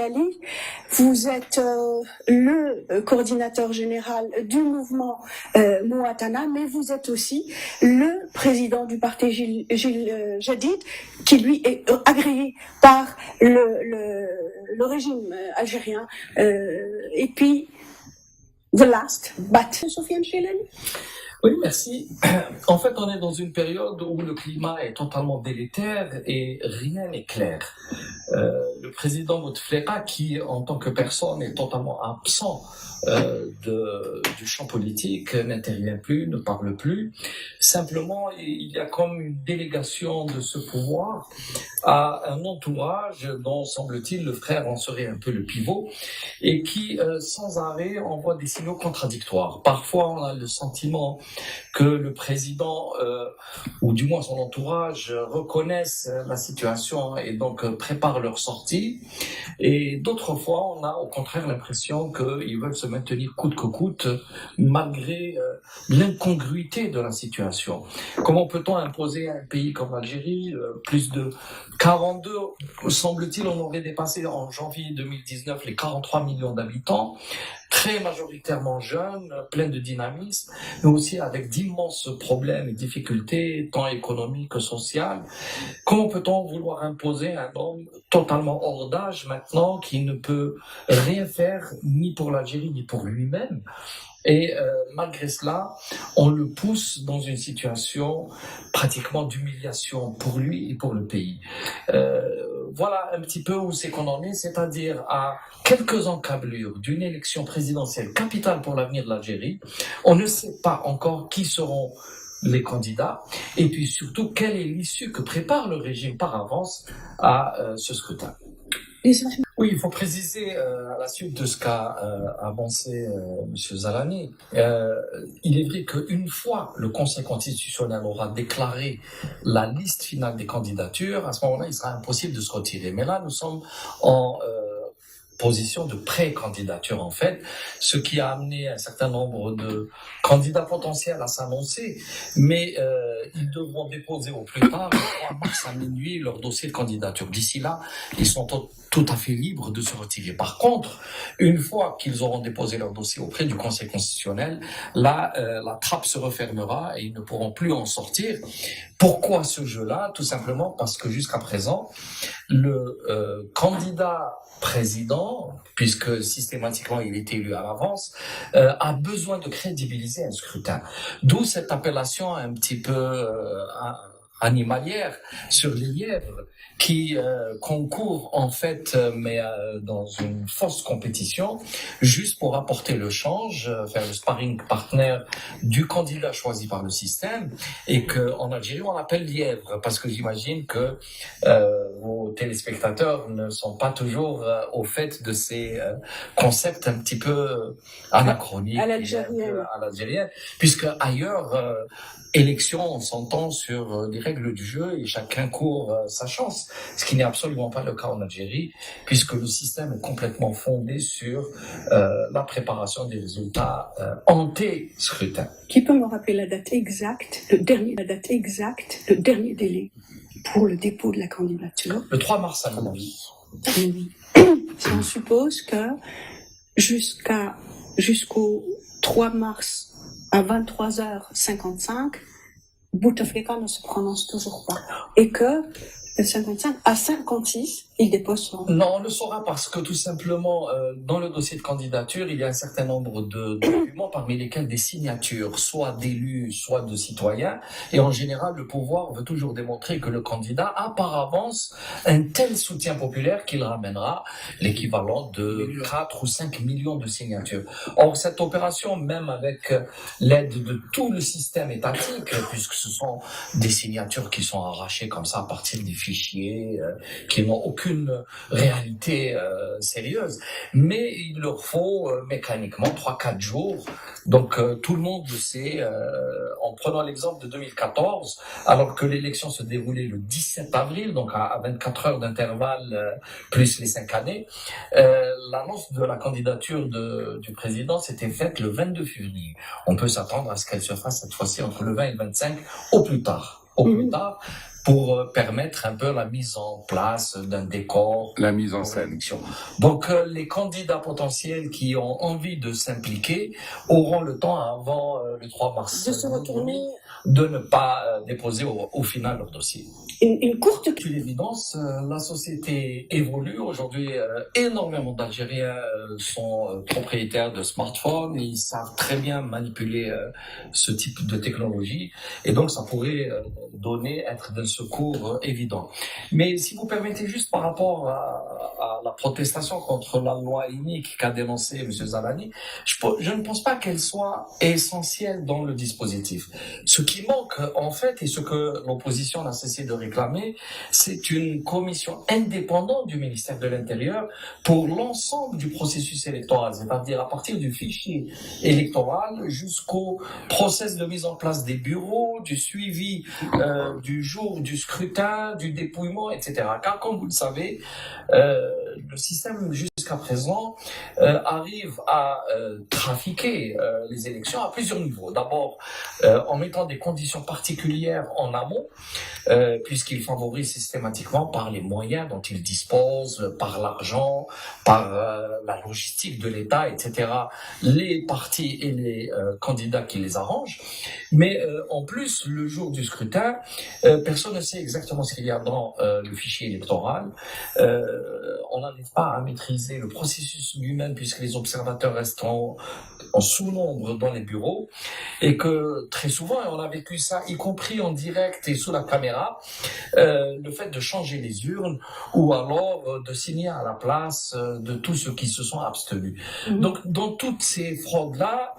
Ali, vous êtes le coordinateur général du mouvement Mouatana, mais vous êtes aussi le président du parti Gilles Jadid, qui lui est agréé par le régime algérien. Et puis, the last, but Sofiane Chilali. Oui, merci. En fait, on est dans une période où le climat est totalement délétère et rien n'est clair. Le président Bouteflika, qui en tant que personne est totalement absent du champ politique, n'intervient plus, ne parle plus. Simplement, il y a comme une délégation de ce pouvoir à un entourage dont, semble-t-il, le frère en serait un peu le pivot et qui, sans arrêt, envoie des signaux contradictoires. Parfois, on a le sentiment que le président, ou du moins son entourage, reconnaissent la situation et donc préparent leur sortie. Et d'autres fois, on a au contraire l'impression qu'ils veulent se maintenir coûte que coûte, malgré l'incongruité de la situation. Comment peut-on imposer à un pays comme l'Algérie, plus de 42, semble-t-il, on aurait dépassé en janvier 2019 les 43 millions d'habitants, très majoritairement jeunes, pleins de dynamisme, mais aussi avec d'immenses problèmes et difficultés, tant économiques que sociales. Comment peut-on vouloir imposer un homme totalement hors d'âge maintenant, qui ne peut rien faire, ni pour l'Algérie, ni pour lui-même? Et malgré cela, on le pousse dans une situation pratiquement d'humiliation pour lui et pour le pays. Voilà un petit peu où c'est qu'on en est, c'est-à-dire à quelques encablures d'une élection présidentielle capitale pour l'avenir de l'Algérie. On ne sait pas encore qui seront les candidats et puis surtout quelle est l'issue que prépare le régime par avance à ce scrutin. Oui, il faut préciser à la suite de ce qu'a avancé M. Zalani, il est vrai qu'une fois le Conseil constitutionnel aura déclaré la liste finale des candidatures, à ce moment-là, il sera impossible de se retirer. Mais là, nous sommes en position de pré-candidature en fait, ce qui a amené un certain nombre de candidats potentiels à s'annoncer, mais ils devront déposer au plus tard le 3 mars à minuit leur dossier de candidature. D'ici là, ils sont tout à fait libres de se retirer. Par contre, une fois qu'ils auront déposé leur dossier auprès du Conseil constitutionnel, là, la trappe se refermera et ils ne pourront plus en sortir. Pourquoi ce jeu-là? Tout simplement parce que jusqu'à présent, le candidat président, puisque systématiquement il est élu à l'avance, a besoin de crédibiliser un scrutin. D'où cette appellation un petit peu animalière sur les lièvres qui concourent en fait mais dans une fausse compétition juste pour apporter le change, faire le sparring partner du candidat choisi par le système et que en Algérie on appelle lièvre parce que j'imagine que vos téléspectateurs ne sont pas toujours au fait de ces concepts un petit peu anachroniques à l'algérienne, puisque ailleurs élection, on s'entend sur les règles du jeu et chacun court sa chance, ce qui n'est absolument pas le cas en Algérie, puisque le système est complètement fondé sur la préparation des résultats anté-scrutin. Qui peut me rappeler la date exacte, le dernier délai pour le dépôt de la candidature? Le 3 mars à minuit. Oui. Si on suppose que jusqu'au 3 mars à 23h55, Bouteflika ne se prononce toujours pas. Et que, de 55 à 56, il dépose son... Non, on le saura parce que tout simplement, dans le dossier de candidature, il y a un certain nombre de documents parmi lesquels des signatures, soit d'élus, soit de citoyens. Et en général, le pouvoir veut toujours démontrer que le candidat a par avance un tel soutien populaire qu'il ramènera l'équivalent de 4 ou 5 millions de signatures. Or, cette opération, même avec l'aide de tout le système étatique, puisque ce sont des signatures qui sont arrachées comme ça à partir des fichiers, qui n'ont aucune réalité sérieuse, mais il leur faut mécaniquement 3-4 jours. Donc tout le monde le sait, en prenant l'exemple de 2014, alors que l'élection se déroulait le 17 avril, donc à 24 heures d'intervalle, plus les 5 années, l'annonce de la candidature du président s'était faite le 22 février. On peut s'attendre à ce qu'elle se fasse cette fois-ci entre le 20 et le 25, au plus tard. pour permettre un peu la mise en place d'un décor. La mise en scène. Donc, les candidats potentiels qui ont envie de s'impliquer auront le temps avant le 3 mars de se retourner, de ne pas déposer au final leur dossier. Une courte... C'est une évidence, la société évolue. Aujourd'hui, énormément d'Algériens sont propriétaires de smartphones. Ils savent très bien manipuler ce type de technologie. Et donc, ça pourrait être d'un secours évident. Mais si vous permettez, juste par rapport à la protestation contre la loi unique qu'a dénoncé M. Zalani, je ne pense pas qu'elle soit essentielle dans le dispositif. Ce qui manque, en fait, et ce que l'opposition n'a cessé de réclamer, c'est une commission indépendante du ministère de l'Intérieur pour l'ensemble du processus électoral, c'est-à-dire à partir du fichier électoral jusqu'au process de mise en place des bureaux, du suivi du jour du scrutin, du dépouillement, etc. Car comme vous le savez, le système jusqu'à présent arrive à trafiquer les élections à plusieurs niveaux. D'abord, en mettant des conditions particulières en amont, puisqu'il favorise systématiquement par les moyens dont il dispose, par l'argent, par la logistique de l'État, etc., les partis et les candidats qui les arrangent. Mais en plus, le jour du scrutin, personne ne sait exactement ce qu'il y a dans le fichier électoral. On n'arrive pas à maîtriser le processus lui-même puisque les observateurs restent en sous-nombre dans les bureaux et que très souvent, et on a vécu ça, y compris en direct et sous la caméra, le fait de changer les urnes ou alors de signer à la place de tous ceux qui se sont abstenus. Donc, dans toutes ces fraudes-là,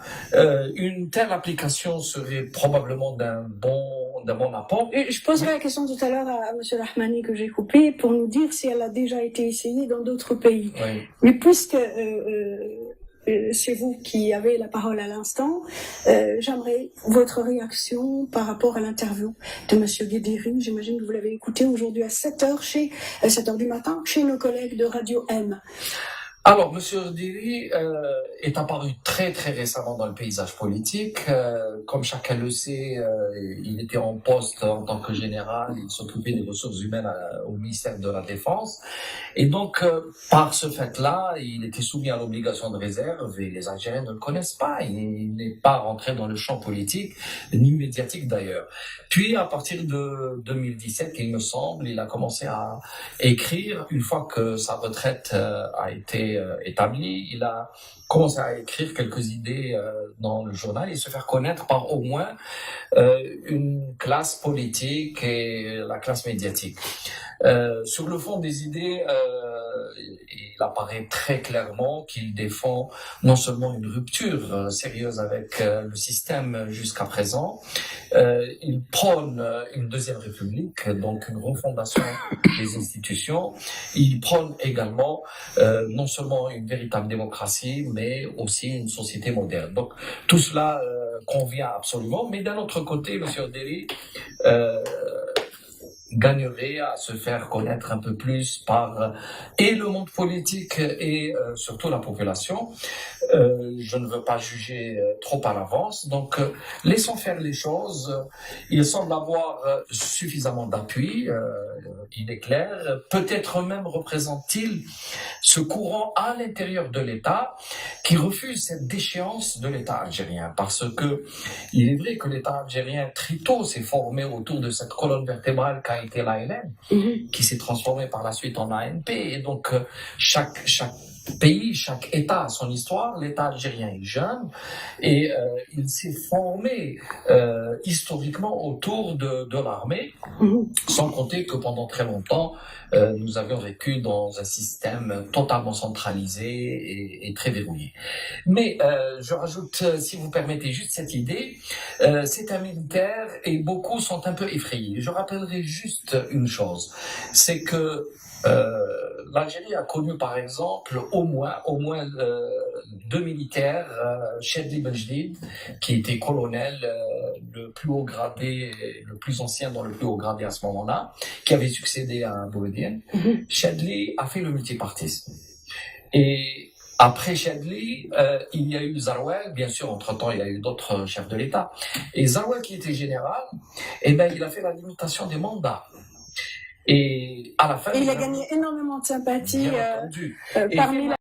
une telle application serait probablement d'un bon apport. Je poserai la question tout à l'heure à M. Rahmani que j'ai coupé pour nous dire si elle a déjà été essayée dans d'autres pays. Oui. Mais puisque c'est vous qui avez la parole à l'instant, j'aimerais votre réaction par rapport à l'interview de M. Guédiri. J'imagine que vous l'avez écouté aujourd'hui à 7h du matin chez nos collègues de Radio M. Alors, M. Guédiri est apparu très très récemment dans le paysage politique. Comme chacun le sait, il était en poste en tant que général, il s'occupait des ressources humaines au ministère de la Défense. Et donc, par ce fait-là, il était soumis à l'obligation de réserve et les Algériens ne le connaissent pas. Il n'est pas rentré dans le champ politique, ni médiatique d'ailleurs. Puis, à partir de 2017, il me semble, il a commencé à écrire une fois que sa retraite a été établi, il a commencé à écrire quelques idées dans le journal et se faire connaître par au moins une classe politique et la classe médiatique. Sur le fond des idées, il apparaît très clairement qu'il défend non seulement une rupture sérieuse avec le système jusqu'à présent, il prône une deuxième république, donc une refondation des institutions. Il prône également non seulement une véritable démocratie, mais aussi une société moderne. Donc tout cela convient absolument, mais d'un autre côté, M. Guédiri gagnerait à se faire connaître un peu plus par et le monde politique et surtout la population. Je ne veux pas juger trop à l'avance, donc laissons faire les choses. Il semble avoir suffisamment d'appui, il est clair. Peut-être même représente-t-il ce courant à l'intérieur de l'État qui refuse cette déchéance de l'État algérien, parce que il est vrai que l'État algérien très tôt s'est formé autour de cette colonne vertébrale qu'a été l'ALN, qui s'est transformée par la suite en ANP, et donc chaque pays, chaque État a son histoire. L'État algérien est jeune et il s'est formé historiquement autour de l'armée, sans compter que pendant très longtemps, nous avions vécu dans un système totalement centralisé et très verrouillé. Mais je rajoute, si vous permettez, juste cette idée. C'est un militaire et beaucoup sont un peu effrayés. Je rappellerai juste une chose, c'est que l'Algérie a connu par exemple au moins deux militaires, Chedli Benjdid, qui était colonel, le plus haut gradé, le plus ancien dans le plus haut gradé à ce moment-là, qui avait succédé à Boumedienne. Chedli a fait le multipartisme. Et Après Chadli, il y a eu Zarouel, bien sûr, entre-temps, il y a eu d'autres chefs de l'État. Et Zarouel, qui était général, eh ben, il a fait la limitation des mandats. Et à la fin, Et il a gagné énormément de sympathie bien entendu. parmi la